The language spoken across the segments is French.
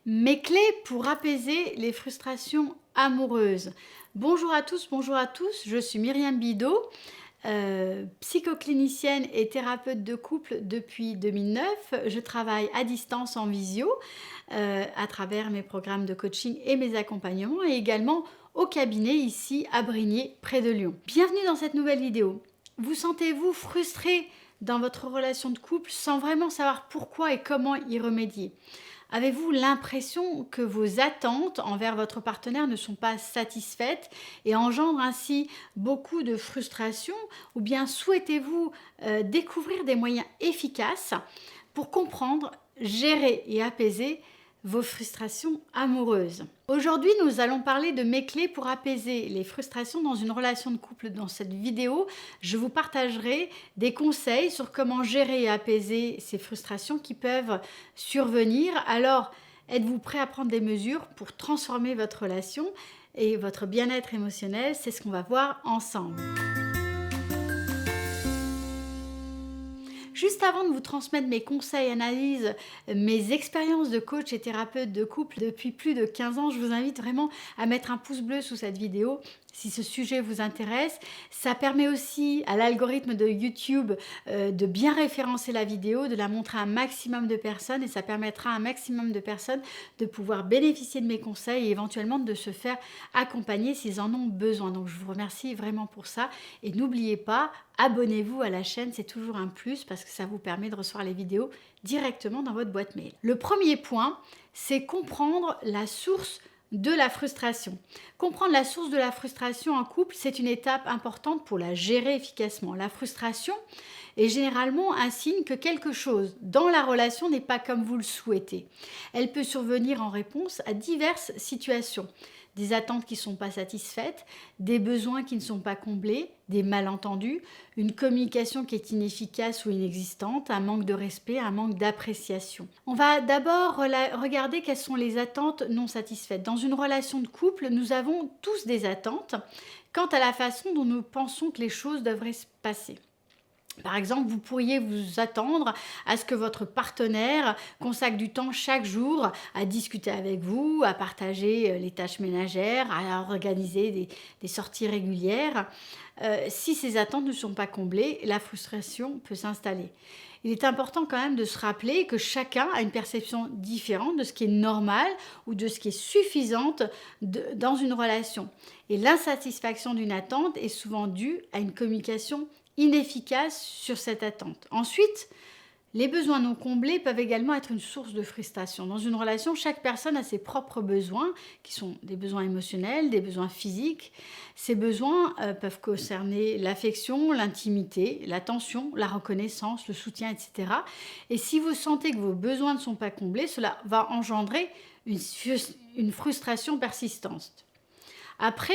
Mes clés pour apaiser les frustrations amoureuses. Bonjour à tous, je suis Myriam Bidot, psychoclinicienne et thérapeute de couple depuis 2009. Je travaille à distance en visio à travers mes programmes de coaching et mes accompagnements et également au cabinet ici à Brigné, près de Lyon. Bienvenue dans cette nouvelle vidéo. Vous sentez-vous frustré dans votre relation de couple sans vraiment savoir pourquoi et comment y remédier ? Avez-vous l'impression que vos attentes envers votre partenaire ne sont pas satisfaites et engendrent ainsi beaucoup de frustration? Ou bien souhaitez-vous découvrir des moyens efficaces pour comprendre, gérer et apaiser vos frustrations amoureuses? Aujourd'hui, nous allons parler de mes clés pour apaiser les frustrations dans une relation de couple. Dans cette vidéo, je vous partagerai des conseils sur comment gérer et apaiser ces frustrations qui peuvent survenir. Alors, êtes-vous prêt à prendre des mesures pour transformer votre relation et votre bien-être émotionnel? C'est ce qu'on va voir ensemble. Juste avant de vous transmettre mes conseils, analyses, mes expériences de coach et thérapeute de couple depuis plus de 15 ans, je vous invite vraiment à mettre un pouce bleu sous cette vidéo si ce sujet vous intéresse. Ça permet aussi à l'algorithme de YouTube de bien référencer la vidéo, de la montrer à un maximum de personnes et ça permettra à un maximum de personnes de pouvoir bénéficier de mes conseils et éventuellement de se faire accompagner s'ils en ont besoin. Donc je vous remercie vraiment pour ça et n'oubliez pas, abonnez-vous à la chaîne, c'est toujours un plus parce que ça vous permet de recevoir les vidéos directement dans votre boîte mail. Le premier point, c'est comprendre la source de la frustration. Comprendre la source de la frustration en couple, c'est une étape importante pour la gérer efficacement. La frustration est généralement un signe que quelque chose dans la relation n'est pas comme vous le souhaitez. Elle peut survenir en réponse à diverses situations. Des attentes qui ne sont pas satisfaites, des besoins qui ne sont pas comblés, des malentendus, une communication qui est inefficace ou inexistante, un manque de respect, un manque d'appréciation. On va d'abord regarder quelles sont les attentes non satisfaites. Dans une relation de couple, nous avons tous des attentes quant à la façon dont nous pensons que les choses devraient se passer. Par exemple, vous pourriez vous attendre à ce que votre partenaire consacre du temps chaque jour à discuter avec vous, à partager les tâches ménagères, à organiser des sorties régulières. Si ces attentes ne sont pas comblées, la frustration peut s'installer. Il est important quand même de se rappeler que chacun a une perception différente de ce qui est normal ou de ce qui est suffisante dans une relation. Et l'insatisfaction d'une attente est souvent due à une communication inefficace sur cette attente. Ensuite, les besoins non comblés peuvent également être une source de frustration. Dans une relation, chaque personne a ses propres besoins, qui sont des besoins émotionnels, des besoins physiques. Ces besoins peuvent concerner l'affection, l'intimité, l'attention, la reconnaissance, le soutien, etc. Et si vous sentez que vos besoins ne sont pas comblés, cela va engendrer une frustration persistante. Après,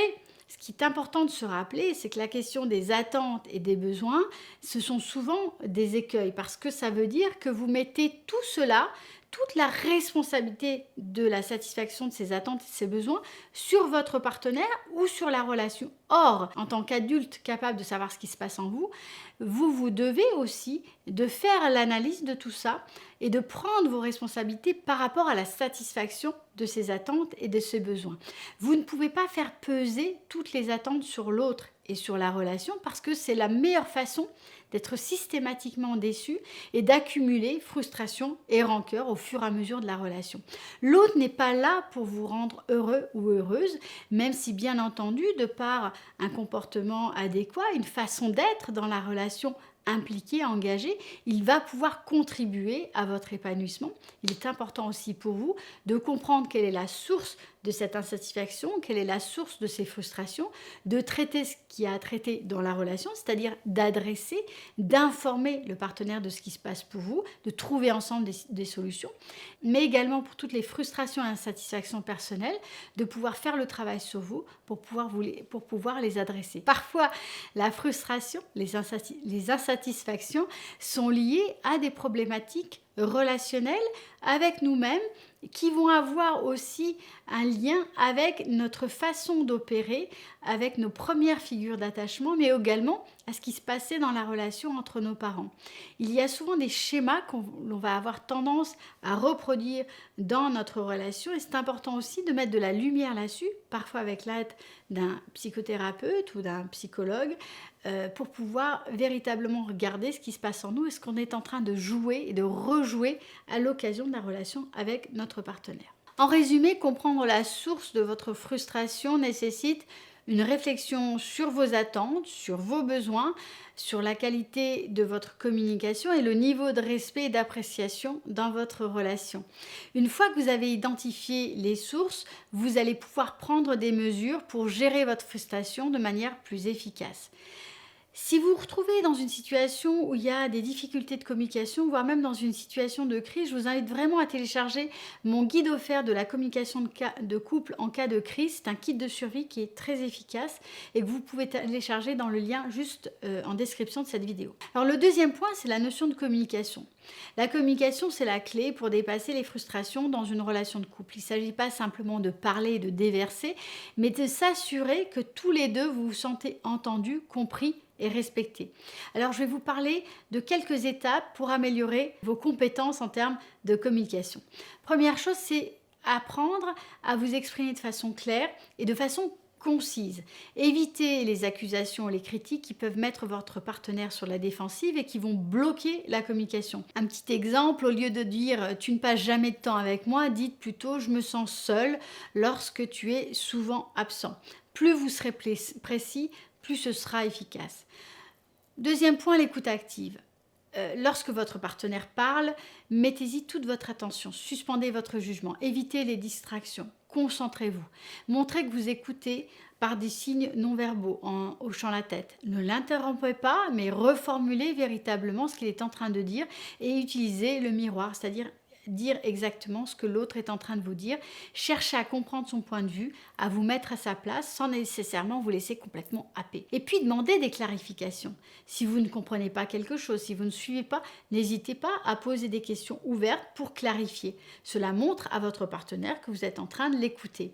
ce qui est important de se rappeler, c'est que la question des attentes et des besoins, ce sont souvent des écueils parce que ça veut dire que vous mettez tout cela, toute la responsabilité de la satisfaction de ces attentes et de ces besoins sur votre partenaire ou sur la relation. Or, en tant qu'adulte capable de savoir ce qui se passe en vous, vous devez aussi de faire l'analyse de tout ça et de prendre vos responsabilités par rapport à la satisfaction de ces attentes et de ces besoins. Vous ne pouvez pas faire peser toutes les attentes sur l'autre et sur la relation parce que c'est la meilleure façon d'être systématiquement déçu et d'accumuler frustration et rancœur au fur et à mesure de la relation. L'autre n'est pas là pour vous rendre heureux ou heureuse, même si bien entendu, de par un comportement adéquat, une façon d'être dans la relation impliqué, engagé, il va pouvoir contribuer à votre épanouissement. Il est important aussi pour vous de comprendre quelle est la source de cette insatisfaction, quelle est la source de ces frustrations, de traiter ce qu'il y a à traiter dans la relation, c'est-à-dire d'adresser, d'informer le partenaire de ce qui se passe pour vous, de trouver ensemble des solutions, mais également pour toutes les frustrations et insatisfactions personnelles, de pouvoir faire le travail sur vous pour pouvoir les adresser. Parfois, la frustration, les insatisfactions sont liées à des problématiques relationnelles avec nous-mêmes qui vont avoir aussi un lien avec notre façon d'opérer, avec nos premières figures d'attachement, mais également à ce qui se passait dans la relation entre nos parents. Il y a souvent des schémas l'on va avoir tendance à reproduire dans notre relation et c'est important aussi de mettre de la lumière là-dessus, parfois avec l'aide d'un psychothérapeute ou d'un psychologue, pour pouvoir véritablement regarder ce qui se passe en nous et ce qu'on est en train de jouer et de rejouer à l'occasion de la relation avec notre partenaire. En résumé, comprendre la source de votre frustration nécessite une réflexion sur vos attentes, sur vos besoins, sur la qualité de votre communication et le niveau de respect et d'appréciation dans votre relation. Une fois que vous avez identifié les sources, vous allez pouvoir prendre des mesures pour gérer votre frustration de manière plus efficace. Si vous vous retrouvez dans une situation où il y a des difficultés de communication, voire même dans une situation de crise, je vous invite vraiment à télécharger mon guide offert de la communication de couple en cas de crise. C'est un kit de survie qui est très efficace et que vous pouvez télécharger dans le lien juste en description de cette vidéo. Alors le deuxième point, c'est la notion de communication. La communication, c'est la clé pour dépasser les frustrations dans une relation de couple. Il ne s'agit pas simplement de parler et de déverser, mais de s'assurer que tous les deux vous vous sentez entendus, compris et respectés. Alors je vais vous parler de quelques étapes pour améliorer vos compétences en termes de communication. Première chose, c'est apprendre à vous exprimer de façon claire et de façon concise. Évitez les accusations et les critiques qui peuvent mettre votre partenaire sur la défensive et qui vont bloquer la communication. Un petit exemple, au lieu de dire « tu ne passes jamais de temps avec moi », dites plutôt « je me sens seule lorsque tu es souvent absent ». Plus vous serez précis, plus ce sera efficace. Deuxième point, l'écoute active. Lorsque votre partenaire parle, mettez-y toute votre attention, suspendez votre jugement, évitez les distractions, concentrez-vous. Montrez que vous écoutez par des signes non verbaux, en hochant la tête. Ne l'interrompez pas, mais reformulez véritablement ce qu'il est en train de dire et utilisez le miroir, c'est-à-dire dire exactement ce que l'autre est en train de vous dire. Cherchez à comprendre son point de vue, à vous mettre à sa place sans nécessairement vous laisser complètement happer. Et puis demandez des clarifications. Si vous ne comprenez pas quelque chose, si vous ne suivez pas, n'hésitez pas à poser des questions ouvertes pour clarifier. Cela montre à votre partenaire que vous êtes en train de l'écouter.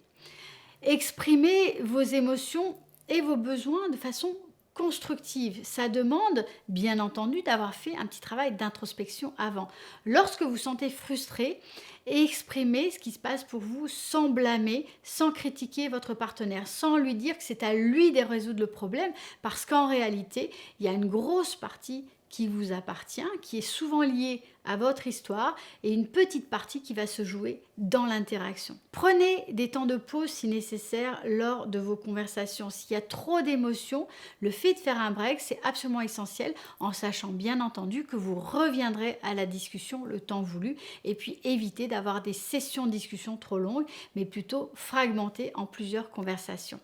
Exprimez vos émotions et vos besoins de façon constructive. Ça demande, bien entendu, d'avoir fait un petit travail d'introspection avant. Lorsque vous vous sentez frustré, exprimez ce qui se passe pour vous sans blâmer, sans critiquer votre partenaire, sans lui dire que c'est à lui de résoudre le problème, parce qu'en réalité, il y a une grosse partie qui vous appartient, qui est souvent liée à votre histoire et une petite partie qui va se jouer dans l'interaction. Prenez des temps de pause si nécessaire lors de vos conversations. S'il y a trop d'émotions, le fait de faire un break, c'est absolument essentiel en sachant bien entendu que vous reviendrez à la discussion le temps voulu et puis évitez d'avoir des sessions de discussion trop longues mais plutôt fragmentées en plusieurs conversations.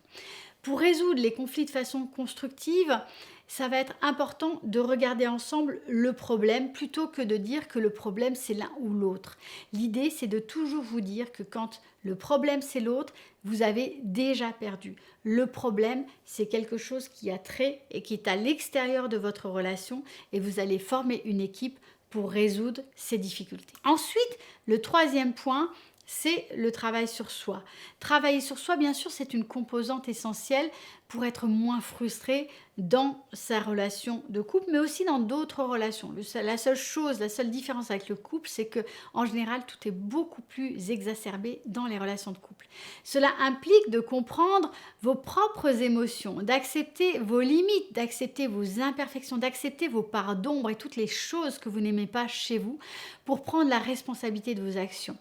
Pour résoudre les conflits de façon constructive, ça va être important de regarder ensemble le problème plutôt que de dire que le problème c'est l'un ou l'autre. L'idée c'est de toujours vous dire que quand le problème c'est l'autre, vous avez déjà perdu. Le problème c'est quelque chose qui a trait et qui est à l'extérieur de votre relation et vous allez former une équipe pour résoudre ces difficultés. Ensuite, le troisième point, c'est le travail sur soi. Travailler sur soi, bien sûr, c'est une composante essentielle pour être moins frustré dans sa relation de couple, mais aussi dans d'autres relations. La seule différence avec le couple, c'est que en général, tout est beaucoup plus exacerbé dans les relations de couple. Cela implique de comprendre vos propres émotions, d'accepter vos limites, d'accepter vos imperfections, d'accepter vos parts d'ombre et toutes les choses que vous n'aimez pas chez vous pour prendre la responsabilité de vos actions.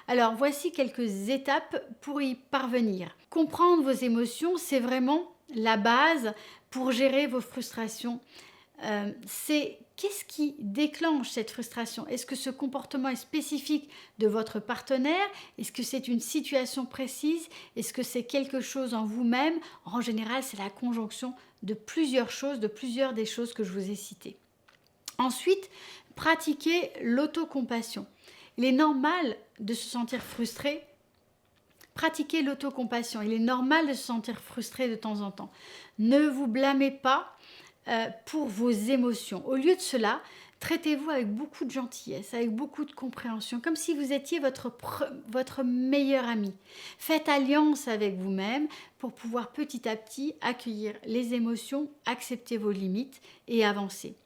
Alors, voici quelques étapes pour y parvenir. Comprendre vos émotions, c'est vraiment la base pour gérer vos frustrations. C'est qu'est-ce qui déclenche cette frustration? Est-ce que ce comportement est spécifique de votre partenaire? Est-ce que c'est une situation précise? Est-ce que c'est quelque chose en vous-même? En général, c'est la conjonction de plusieurs choses, de plusieurs des choses que je vous ai citées. Ensuite, pratiquez l'autocompassion. Il est normal de se sentir frustré. Pratiquez l'autocompassion. Il est normal de se sentir frustré de temps en temps. Ne vous blâmez pas pour vos émotions. Au lieu de cela, Traitez-vous avec beaucoup de gentillesse, avec beaucoup de compréhension, comme si vous étiez votre meilleur ami. Faites alliance avec vous-même pour pouvoir petit à petit accueillir les émotions, accepter vos limites et avancer.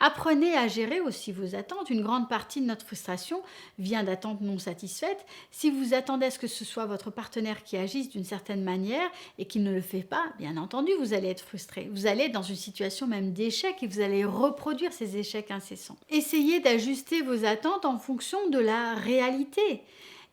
Apprenez à gérer aussi vos attentes. Une grande partie de notre frustration vient d'attentes non satisfaites. Si vous attendez à ce que ce soit votre partenaire qui agisse d'une certaine manière et qu'il ne le fait pas, bien entendu, vous allez être frustré. Vous allez être dans une situation même d'échec et vous allez reproduire ces échecs incessants. Essayez d'ajuster vos attentes en fonction de la réalité.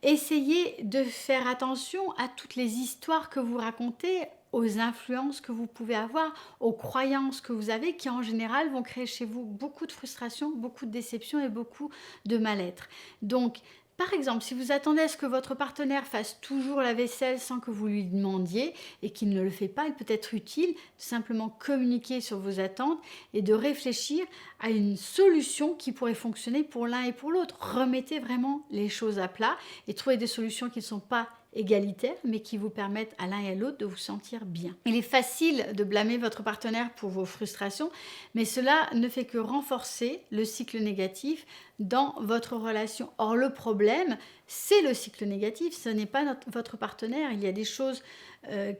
Essayez de faire attention à toutes les histoires que vous racontez, aux influences que vous pouvez avoir, aux croyances que vous avez qui en général vont créer chez vous beaucoup de frustration, beaucoup de déception et beaucoup de mal-être. Donc, par exemple, si vous attendez à ce que votre partenaire fasse toujours la vaisselle sans que vous lui demandiez et qu'il ne le fait pas, il peut être utile de simplement communiquer sur vos attentes et de réfléchir à une solution qui pourrait fonctionner pour l'un et pour l'autre. Remettez vraiment les choses à plat et trouvez des solutions qui ne sont pas égalitaires, mais qui vous permettent à l'un et à l'autre de vous sentir bien. Il est facile de blâmer votre partenaire pour vos frustrations, mais cela ne fait que renforcer le cycle négatif dans votre relation. Or, le problème, c'est le cycle négatif, ce n'est pas votre partenaire. Il y a des choses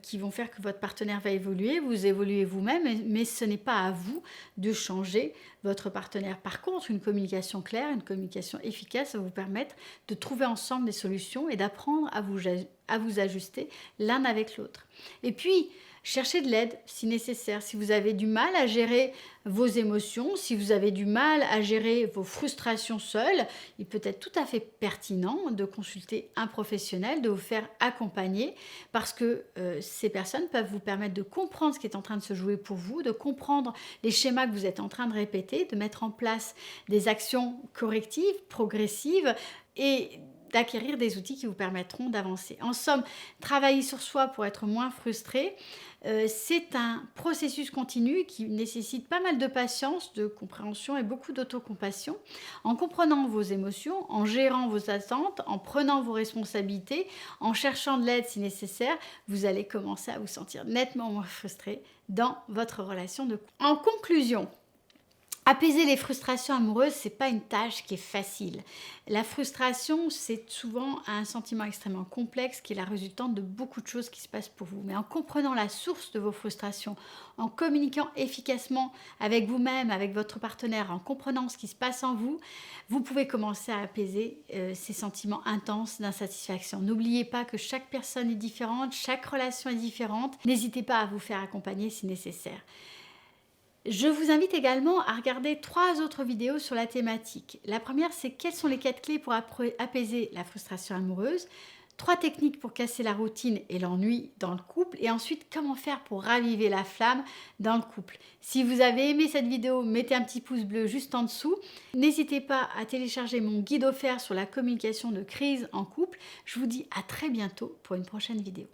qui vont faire que votre partenaire va évoluer, vous évoluez vous-même, mais ce n'est pas à vous de changer votre partenaire. Par contre, une communication claire, une communication efficace va vous permettre de trouver ensemble des solutions et d'apprendre à vous ajuster l'un avec l'autre. Et puis, cherchez de l'aide si nécessaire. Si vous avez du mal à gérer vos émotions, si vous avez du mal à gérer vos frustrations seul, il peut être tout à fait pertinent de consulter un professionnel, de vous faire accompagner parce que ces personnes peuvent vous permettre de comprendre ce qui est en train de se jouer pour vous, de comprendre les schémas que vous êtes en train de répéter, de mettre en place des actions correctives, progressives et d'acquérir des outils qui vous permettront d'avancer. En somme, travailler sur soi pour être moins frustré, c'est un processus continu qui nécessite pas mal de patience, de compréhension et beaucoup d'autocompassion. En comprenant vos émotions, en gérant vos attentes, en prenant vos responsabilités, en cherchant de l'aide si nécessaire, vous allez commencer à vous sentir nettement moins frustré dans votre relation de couple. En conclusion, apaiser les frustrations amoureuses, c'est pas une tâche qui est facile. La frustration, c'est souvent un sentiment extrêmement complexe qui est la résultante de beaucoup de choses qui se passent pour vous. Mais en comprenant la source de vos frustrations, en communiquant efficacement avec vous-même, avec votre partenaire, en comprenant ce qui se passe en vous, vous pouvez commencer à apaiser ces sentiments intenses d'insatisfaction. N'oubliez pas que chaque personne est différente, chaque relation est différente. N'hésitez pas à vous faire accompagner si nécessaire. Je vous invite également à regarder 3 autres vidéos sur la thématique. La première, c'est quelles sont les 4 clés pour apaiser la frustration amoureuse, 3 techniques pour casser la routine et l'ennui dans le couple, et ensuite comment faire pour raviver la flamme dans le couple. Si vous avez aimé cette vidéo, mettez un petit pouce bleu juste en dessous. N'hésitez pas à télécharger mon guide offert sur la communication de crise en couple. Je vous dis à très bientôt pour une prochaine vidéo.